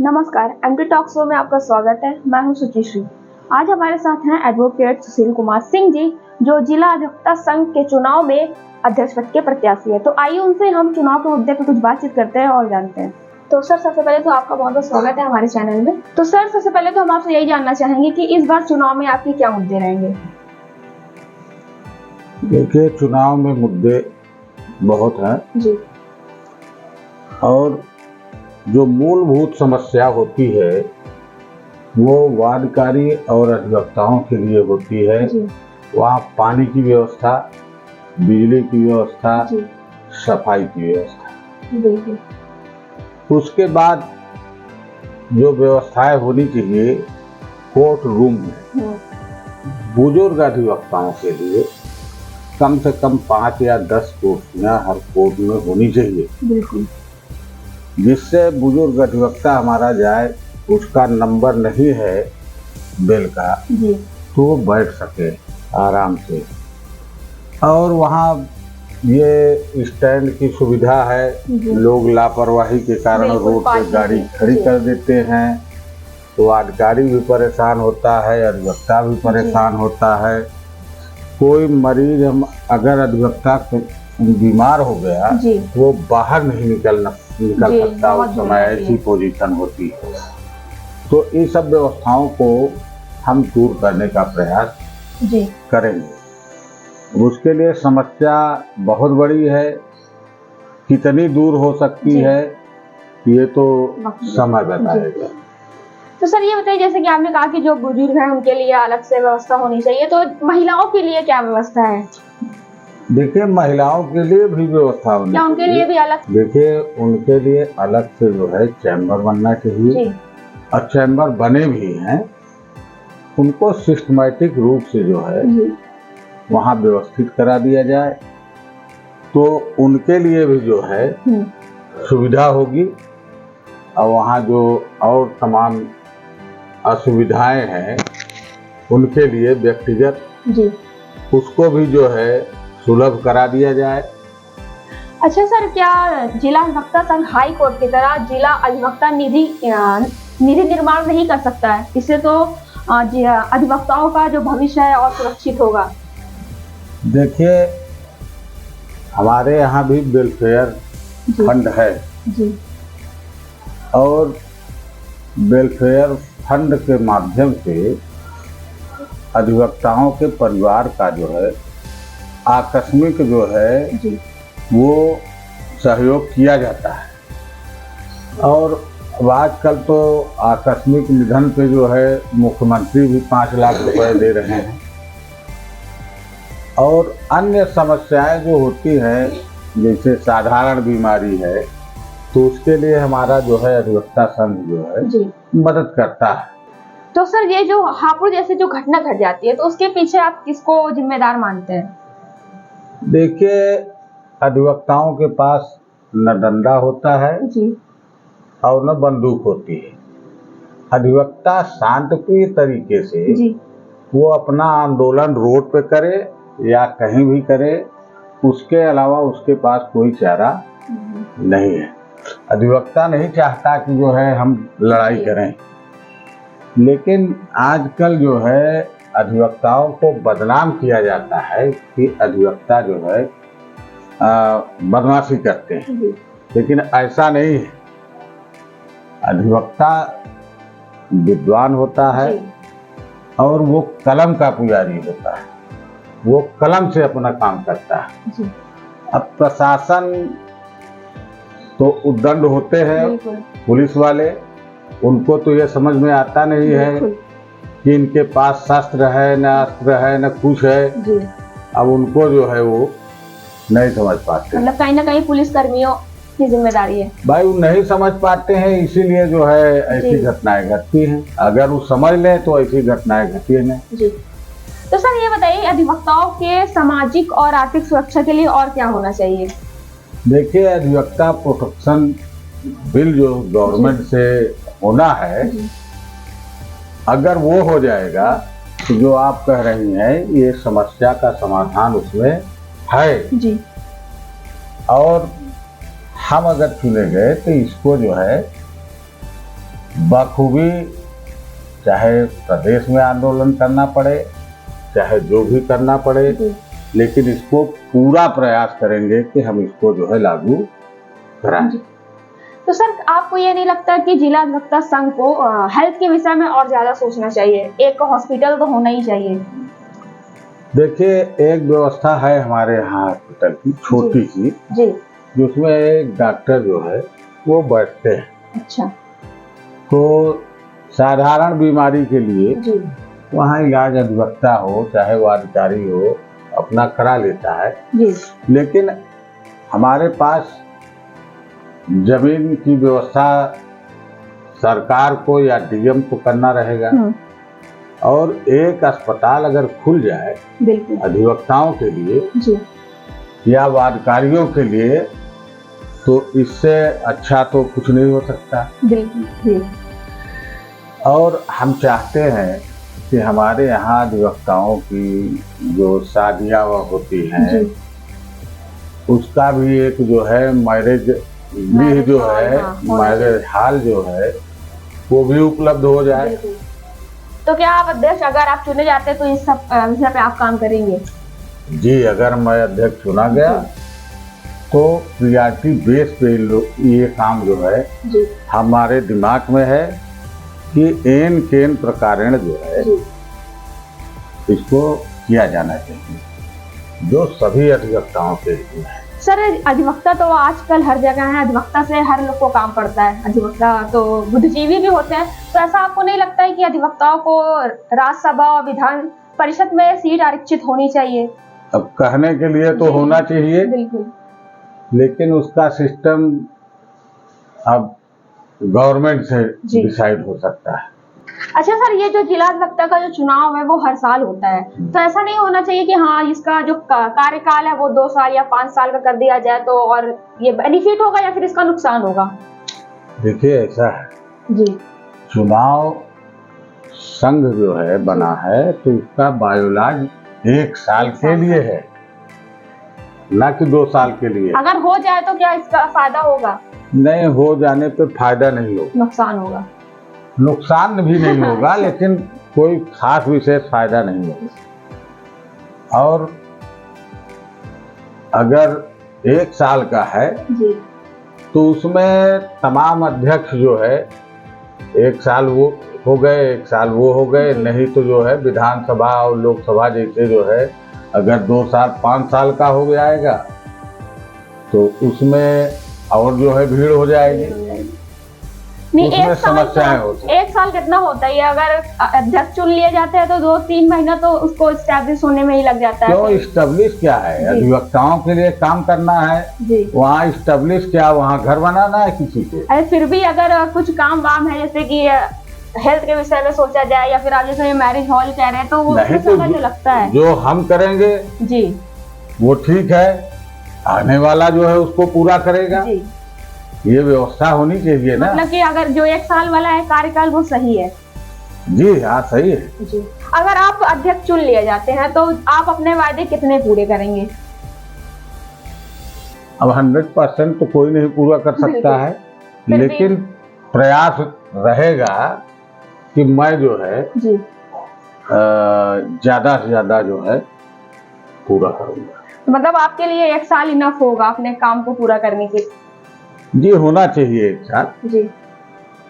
नमस्कार, MT talk show में आपका स्वागत है। मैं हूं सुचिश्री। आज हमारे साथ हैं एडवोकेट सुशील कुमार सिंह जी, जो जिला अधिवक्ता संघ के चुनाव में अध्यक्ष पद के प्रत्याशी है। तो आइए उनसे हम चुनाव के मुद्दे पर कुछ बातचीत करते हैं और जानते हैं। तो सर, सबसे पहले तो आपका बहुत बहुत स्वागत है हमारे चैनल में। तो सर, सबसे पहले तो हम आपसे यही जानना चाहेंगे कि इस बार चुनाव में आपके क्या मुद्दे रहेंगे। देखिए, चुनाव में मुद्दे बहुत हैं जी। और जो मूलभूत समस्या होती है वो वार्डकारी और अधिवक्ताओं के लिए होती है। वहाँ पानी की व्यवस्था, बिजली की व्यवस्था, सफाई की व्यवस्था। उसके बाद जो व्यवस्थाएं होनी चाहिए कोर्ट रूम में, बुजुर्ग अधिवक्ताओं के लिए कम से कम 5 या 10 कुर्सियां हर कोर्ट में होनी चाहिए, बिल्कुल, जिससे बुजुर्ग अधिवक्ता हमारा जाए, उसका नंबर नहीं है बेल का, तो वो बैठ सके आराम से। और वहाँ ये स्टैंड की सुविधा है। लोग लापरवाही के कारण रोड पे गाड़ी खड़ी कर देते हैं, तो वार्डकारी भी परेशान होता है, अधिवक्ता भी परेशान होता है। कोई मरीज हम अगर अधिवक्ता बीमार हो गया वो बाहर नहीं निकल सकता, उस समय ऐसी पोजीशन होती है। तो इन सब व्यवस्थाओं को हम दूर करने का प्रयास करेंगे। उसके लिए समस्या बहुत बड़ी है, कितनी दूर हो सकती है ये तो समय बताएगा। तो सर, ये बताइए, जैसे कि आपने कहा कि जो बुजुर्ग हैं उनके लिए अलग से व्यवस्था होनी चाहिए, तो महिलाओं के लिए क्या व्यवस्था है? देखिए, महिलाओं के लिए भी व्यवस्था होनी चाहिए। उनके लिए भी अलग? देखिए, उनके लिए अलग से जो है चैम्बर बनना चाहिए, और चैम्बर बने भी हैं, उनको सिस्टमैटिक रूप से जो है वहाँ व्यवस्थित करा दिया जाए, तो उनके लिए भी जो है सुविधा होगी। और वहाँ जो और तमाम असुविधाएं हैं उनके लिए व्यक्तिगत उसको भी जो है सुलभ करा दिया जाए। अच्छा सर, क्या जिला अधिवक्ता संघ हाई कोर्ट की तरह जिला अधिवक्ता निधि निर्माण नहीं कर सकता है? इससे तो अधिवक्ताओं का जो भविष्य है और सुरक्षित होगा। देखिए, हमारे यहाँ भी वेलफेयर फंड है और वेलफेयर फंड के माध्यम से अधिवक्ताओं के परिवार का जो है आकस्मिक जो है वो सहयोग किया जाता है। और आजकल तो आकस्मिक निधन पे जो है मुख्यमंत्री भी 5 लाख रुपए दे रहे हैं। और अन्य समस्याएं जो होती हैं, जैसे साधारण बीमारी है, तो उसके लिए हमारा जो है अधिवक्ता संघ जो है मदद करता है। तो सर, ये जो हापुड़ जैसे जो घटना घट जाती है, तो उसके पीछे आप किसको जिम्मेदार मानते हैं? देखिए, अधिवक्ताओं के पास न डंडा होता है और न बंदूक होती है। अधिवक्ता शांतिप्रिय तरीके से वो अपना आंदोलन रोड पे करे या कहीं भी करे, उसके अलावा उसके पास कोई चारा नहीं है। अधिवक्ता नहीं चाहता कि जो है हम लड़ाई करें, लेकिन आजकल जो है अधिवक्ताओं को बदनाम किया जाता है कि अधिवक्ता जो है बदमाशी करते हैं, लेकिन ऐसा नहीं है। अधिवक्ता विद्वान होता है और वो कलम का पुजारी होता है, वो कलम से अपना काम करता है। अब प्रशासन तो उद्दंड होते हैं, पुलिस वाले, उनको तो ये समझ में आता नहीं है कि इनके पास शस्त्र है, न अस्त्र है, न कुछ है। अब उनको जो है वो नहीं समझ पाते। मतलब कहीं ना कहीं पुलिस कर्मियों की जिम्मेदारी है। भाई, वो नहीं समझ पाते हैं, इसीलिए जो है ऐसी घटनाएं घटती हैं। अगर वो समझ ले तो ऐसी घटनाएं घटती हैं नहीं। तो सर, ये बताइए, अधिवक्ताओं के सामाजिक और आर्थिक सुरक्षा के लिए और क्या होना चाहिए? देखिए, अधिवक्ता प्रोटेक्शन बिल जो गवर्नमेंट से होना है, अगर वो हो जाएगा तो जो आप कह रही हैं ये समस्या का समाधान उसमें है। और हम अगर चुने गए तो इसको जो है बखूबी, चाहे प्रदेश में आंदोलन करना पड़े, चाहे जो भी करना पड़े, लेकिन इसको पूरा प्रयास करेंगे कि हम इसको जो है लागू कराएं। तो सर आपको ये नहीं लगता कि जिला अधिवक्ता संघ को हेल्थ के विषय में और ज्यादा सोचना चाहिए? एक हॉस्पिटल तो होना ही चाहिए। देखिए, एक व्यवस्था है हमारे यहाँ हॉस्पिटल की छोटी सी, जिसमें एक डॉक्टर जो है वो बैठते हैं। अच्छा। तो साधारण बीमारी के लिए वहाँ इलाज अधिवक्ता हो चाहे वो अधिकारी हो अपना करा लेता है। लेकिन हमारे पास जमीन की व्यवस्था सरकार को या डीएम को करना रहेगा, और एक अस्पताल अगर खुल जाए अधिवक्ताओं के लिए या वादकारियों के लिए, तो इससे अच्छा तो कुछ नहीं हो सकता। और हम चाहते हैं कि हमारे यहाँ अधिवक्ताओं की जो शादियाँ होती हैं उसका भी एक जो है मैरिज जो है मैरिज हॉल जो है वो भी उपलब्ध हो जाए। तो क्या आप अध्यक्ष अगर आप चुने जाते तो इस सब विषय पे आप काम करेंगे? जी, अगर मैं अध्यक्ष चुना गया तो प्रियॉरिटी बेस पे ये काम जो है हमारे दिमाग में है कि एन केन प्रकारेण जो है इसको किया जाना चाहिए, जो सभी अधिवक्ताओं के लिए है। सर अधिवक्ता तो आजकल हर जगह है, अधिवक्ता से हर लोग को काम पड़ता है, अधिवक्ता तो बुद्धिजीवी भी होते हैं। तो ऐसा आपको नहीं लगता है कि अधिवक्ताओं को राज्यसभा और विधान परिषद में सीट आरक्षित होनी चाहिए? अब कहने के लिए तो होना चाहिए, बिल्कुल, लेकिन उसका सिस्टम अब गवर्नमेंट से डिसाइड हो सकता है। अच्छा सर, ये जो जिला अधिवक्ता का जो चुनाव है वो हर साल होता है, तो ऐसा नहीं होना चाहिए कि हाँ इसका जो कार्यकाल है वो 2 साल या 5 साल का कर दिया जाए, तो और ये बेनिफिट होगा या फिर इसका नुकसान होगा? देखिए, ऐसा है जी, चुनाव संघ जो है बना है तो उसका बायोलॉज 1 साल के लिए है, ना कि 2 साल के लिए। अगर हो जाए तो क्या इसका फायदा होगा? नहीं, हो जाने पे फायदा नहीं होगा, नुकसान होगा। नुकसान भी नहीं होगा लेकिन कोई खास विशेष फायदा नहीं होगा। और अगर 1 साल का है जी, तो उसमें तमाम अध्यक्ष जो है 1 साल वो हो गए, 1 साल वो हो गए, नहीं तो जो है विधानसभा और लोकसभा जैसे जो है अगर 2 साल 5 साल का हो जाएगा तो उसमें और जो है भीड़ हो जाएगी। नहीं, उसमें समस्याएं होती है। 1 साल कितना होता है? अगर अध्यक्ष चुन लिए जाते हैं तो 2-3 महीना तो उसको एस्टैब्लिश होने में ही लग जाता है। क्यों एस्टैब्लिश क्या है? अधिवक्ताओं के लिए काम करना है, वहाँ एस्टैब्लिश क्या, वहाँ घर बनाना है किसी को? अरे फिर भी अगर कुछ काम वाम है जैसे कि हेल्थ के विषय में सोचा जाए या फिर आप जैसे मैरिज हॉल कह रहे हैं तो वो समय जो लगता है जो हम करेंगे जी वो ठीक है, आने वाला जो है उसको पूरा करेगा जी। ये व्यवस्था होनी चाहिए ना, मतलब कि अगर जो 1 साल वाला है कार्यकाल वो सही है। जी हाँ, सही है जी। अगर आप अध्यक्ष चुन लिए जाते हैं तो आप अपने वायदे कितने पूरे करेंगे? अब 100% तो कोई नहीं पूरा कर सकता है, लेकिन प्रयास रहेगा कि मैं जो है जी ज्यादा से ज्यादा जो है पूरा करूंगा। मतलब आपके लिए 1 साल इनफ होगा अपने काम को पूरा करने के? जी, होना चाहिए 1 साल जी,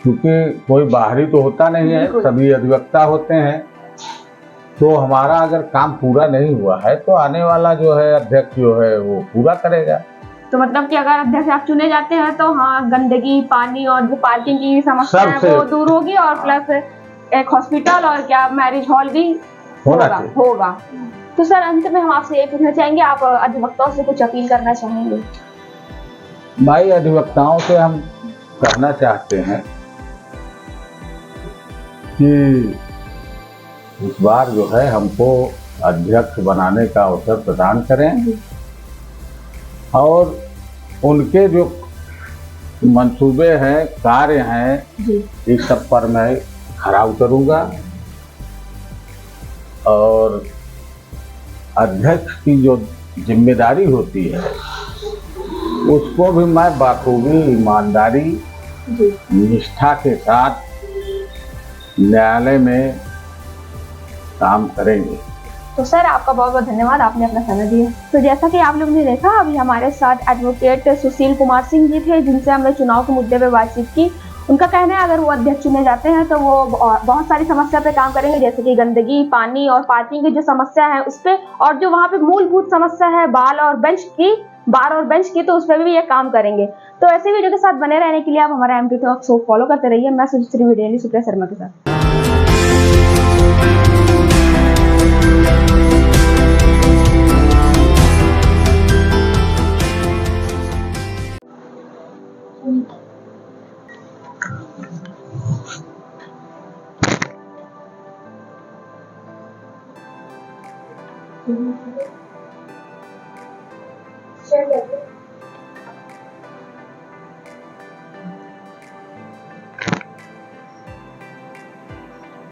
क्योंकि कोई बाहरी तो होता नहीं है, सभी अधिवक्ता होते हैं। तो हमारा अगर काम पूरा नहीं हुआ है तो आने वाला जो है अध्यक्ष जो है वो पूरा करेगा। तो मतलब कि अगर अध्यक्ष आप चुने जाते हैं तो हाँ, गंदगी, पानी और जो पार्किंग की समस्या है वो दूर होगी, और प्लस एक हॉस्पिटल और क्या मैरिज हॉल भी होगा। तो सर अंत में हम आपसे ये पूछना चाहेंगे, आप अधिवक्ताओं से कुछ अपील करना चाहेंगे? भाई, अधिवक्ताओं से हम कहना चाहते हैं कि इस बार जो है हमको अध्यक्ष बनाने का अवसर प्रदान करें, और उनके जो मंसूबे हैं, कार्य हैं, इस सब पर मैं खरा उतरूंगा, और अध्यक्ष की जो जिम्मेदारी होती है उसको भी मैं बाखूबी, ईमानदारी, निष्ठा के साथ न्यायालय में काम करेंगे। तो सर आपका बहुत बहुत धन्यवाद, आपने अपना समय दिया। तो जैसा कि आप लोग ने देखा, अभी हमारे साथ एडवोकेट सुशील कुमार सिंह जी थे, जिनसे हमने चुनाव के मुद्दे पे बातचीत की। उनका कहना है अगर वो अध्यक्ष चुने जाते हैं तो वो बहुत सारी समस्या पे काम करेंगे, जैसे कि गंदगी, पानी और पार्किंग की जो समस्या है उस पे, और जो वहाँ पे मूलभूत समस्या है बार और बेंच की, तो उस पर भी ये काम करेंगे। तो ऐसे वीडियो के साथ बने रहने के लिए आप हमारा एमटी टॉक शो फॉलो करते रहिए। मैं सुचिश्री वीडियो सुप्रिया शर्मा के साथ।